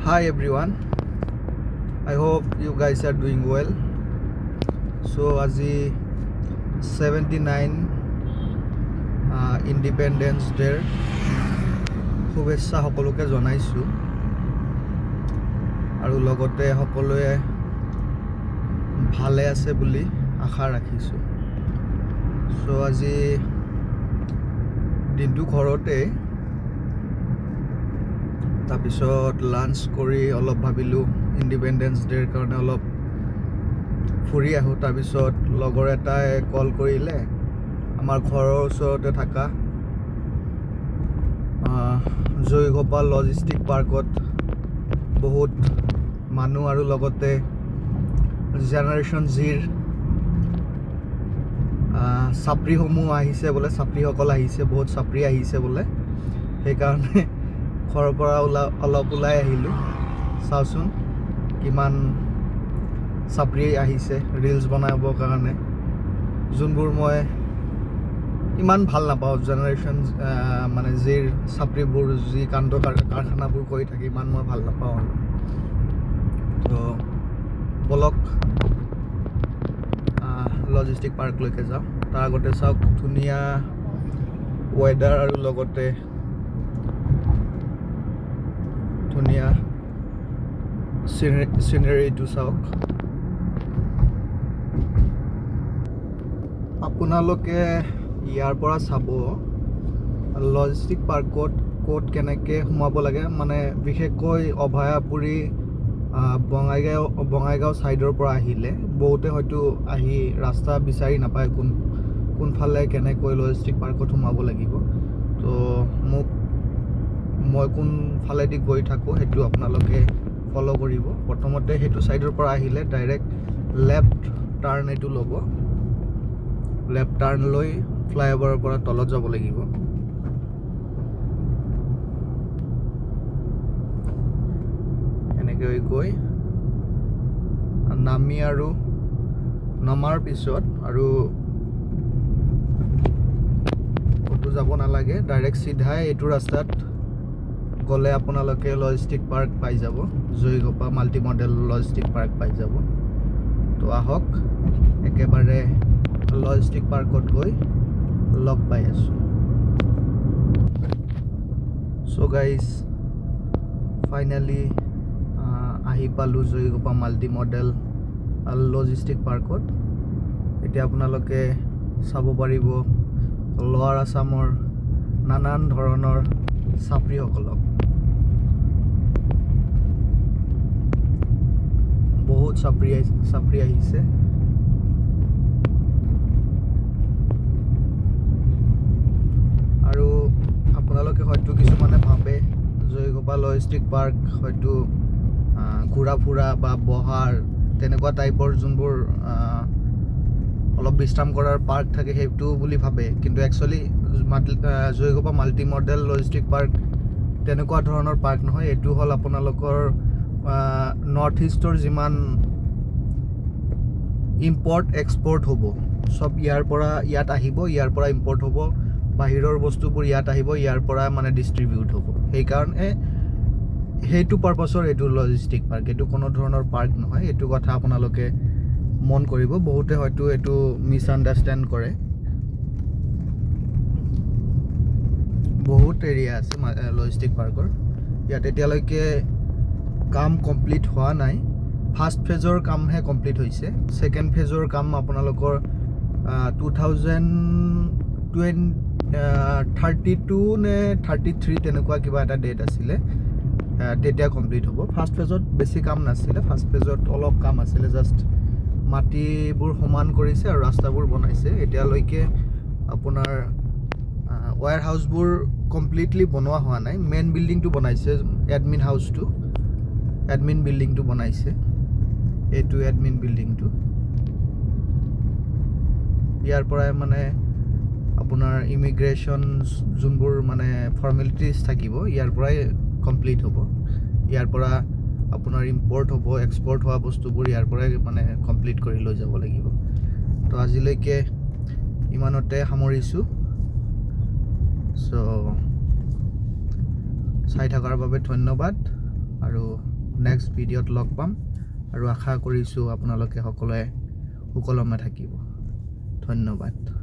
Hi everyone, I hope you guys are doing well. So আজি 79 independence ডেৰ শুভেচ্ছা সকলোকে জনাইছোঁ আৰু লগতে সকলোৱে ভালে আছে বুলি আশা ৰাখিছোঁ। সো আজি দিনটো ঘৰতে, তাৰপিছত লাঞ্চ কৰি অলপ ভাবিলোঁ ইণ্ডিপেণ্ডেন্স ডেৰ কাৰণে অলপ ফুৰি আহোঁ। তাৰপিছত লগৰ এটাই কল কৰিলে আমাৰ ঘৰৰ ওচৰতে থকা জয়গোপাল লজিষ্টিক পাৰ্কত বহুত মানুহ আৰু লগতে জেনেৰেশ্যন জিৰ ছাত্ৰীসমূহ আহিছে বোলে, ছাত্ৰীসকল আহিছে, বহুত ছাত্ৰী আহিছে বোলে। সেইকাৰণে ঘৰৰ পৰা অলপ ওলাই আহিলোঁ, চাওঁচোন কিমান ছাত্ৰী আহিছে ৰিলছ বনাবৰ কাৰণে, যোনবোৰ মই ইমান ভাল নাপাওঁ। জেনেৰেশ্যন মানে জিৰ ছাত্ৰীবোৰ যি কাণ্ড কাৰখানাবোৰ কৰি থাকে, ইমান মই ভাল নাপাওঁ আৰু। তো বলক লজিষ্টিক পাৰ্কলৈকে যাওঁ। তাৰ আগতে চাওক ধুনীয়া ৱেডাৰ আৰু লগতে ধুনীয়া চিনেৰীটো চাওক। আপোনালোকে ইয়াৰ পৰা চাব লজিষ্টিক পাৰ্কত ক'ত কেনেকৈ সোমাব লাগে, মানে বিশেষকৈ অভয়াপুৰী বঙাইগাঁও ছাইডৰ পৰা আহিলে বহুতে হয়তো আহি ৰাস্তা বিচাৰি নাপায় কোনফালে কেনেকৈ লজিষ্টিক পাৰ্কত সোমাব লাগিব। তো মই কোনফালেদি গৈ থাকোঁ সেইটো আপোনালোকে ফ'ল' কৰিব। প্ৰথমতে সেইটো ছাইডৰ পৰা আহিলে ডাইৰেক্ট লেফ্ট টাৰ্ণ এইটো ল'ব, লেফ্ট টাৰ্ণ লৈ ফ্লাইঅভাৰৰ পৰা তলত যাব লাগিব। এনেকৈ গৈ নমাৰ পিছত আৰু ক'তো যাব নালাগে, ডাইৰেক্ট চিধাই এইটো ৰাস্তাত গ'লে আপোনালোকে লজিষ্টিক পাৰ্ক পাই যাব, Joygopal multi modal logistic park পাই যাব। তো আহক একেবাৰে লজিষ্টিক পাৰ্কত গৈ লগ পাই আছোঁ। চ' গাইজ ফাইনেলি আহি পালোঁ জয়গোপাল মাল্টি মডেল লজিষ্টিক পাৰ্কত। এতিয়া আপোনালোকে চাব পাৰিব লৱাৰ আছামৰ নানান ধৰণৰ ছাত্ৰীসকলক। বহুত ছাত্ৰী আহিছে। আৰু আপোনালোকে হয়তো কিছুমানে ভাবে জয়গোপাল লজিষ্টিক পাৰ্ক হয়তো ঘূৰা ফুৰা বা বহাৰ তেনেকুৱা টাইপৰ যোনবোৰ অলপ বিশ্ৰাম কৰাৰ পাৰ্ক থাকে সেইটো বুলি ভাবে, কিন্তু actually Joygopal multi modal logistic park তেনেকুৱা ধৰণৰ পাৰ্ক নহয়। এইটো হ'ল আপোনালোকৰ নৰ্থ ইষ্টৰ যিমান ইম্পৰ্ট এক্সপৰ্ট হ'ব চব ইয়াত আহিব, ইয়াৰ পৰা ইম্পৰ্ট হ'ব, বাহিৰৰ বস্তুবোৰ ইয়াত আহিব, ইয়াৰ পৰা মানে ডিষ্ট্ৰিবিউট হ'ব। সেইকাৰণে সেইটো পাৰ্পাছৰ এইটো লজিষ্টিক পাৰ্ক, এইটো কোনো ধৰণৰ পাৰ্ক নহয়। এইটো কথা আপোনালোকে মন কৰিব। বহুতে হয়তো এইটো মিছ আণ্ডাৰষ্টেণ্ড কৰে। বহুত এৰিয়া আছে লজিষ্টিক পাৰ্কৰ। ইয়াত এতিয়ালৈকে কাম কমপ্লিট হোৱা নাই, ফাৰ্ষ্ট ফেজৰ কামহে কমপ্লিট হৈছে। ছেকেণ্ড ফেজৰ কাম আপোনালোকৰ 2032 নে 33 তেনেকুৱা কিবা এটা ডেট আছিলে, তেতিয়া কমপ্লিট হ'ব। ফাৰ্ষ্ট ফেজত বেছি কাম নাছিলে, ফাৰ্ষ্ট ফেজত অলপ কাম আছিলে, জাষ্ট মাটিবোৰ সমান কৰিছে আৰু ৰাস্তাবোৰ বনাইছে। এতিয়ালৈকে আপোনাৰ ৱেয়াৰ হাউচবোৰ কমপ্লিটলি বনোৱা হোৱা নাই। মেইন বিল্ডিংটো বনাইছে, এডমিন বিল্ডিংটো বনাইছে, এইটো এডমিন বিল্ডিংটো। ইয়াৰ পৰাই মানে আপোনাৰ ইমিগ্ৰেশ্যন যোনবোৰ মানে ফৰ্মেলিটিজ থাকিব ইয়াৰ পৰাই কমপ্লিট হ'ব। ইয়াৰ পৰা আপোনাৰ ইম্পৰ্ট হ'ব, এক্সপৰ্ট হোৱা বস্তুবোৰ ইয়াৰ পৰাই মানে কমপ্লিট কৰি লৈ যাব লাগিব। তো আজিলৈকে ইমানতে সামৰিছোঁ। চ' চাই থকাৰ বাবে ধন্যবাদ আৰু নেক্সট ভিডিঅ'ত লগ পাম আৰু আশা কৰিছোঁ আপোনালোকে সকলোৱে সুকলমে থাকিব। ধন্যবাদ।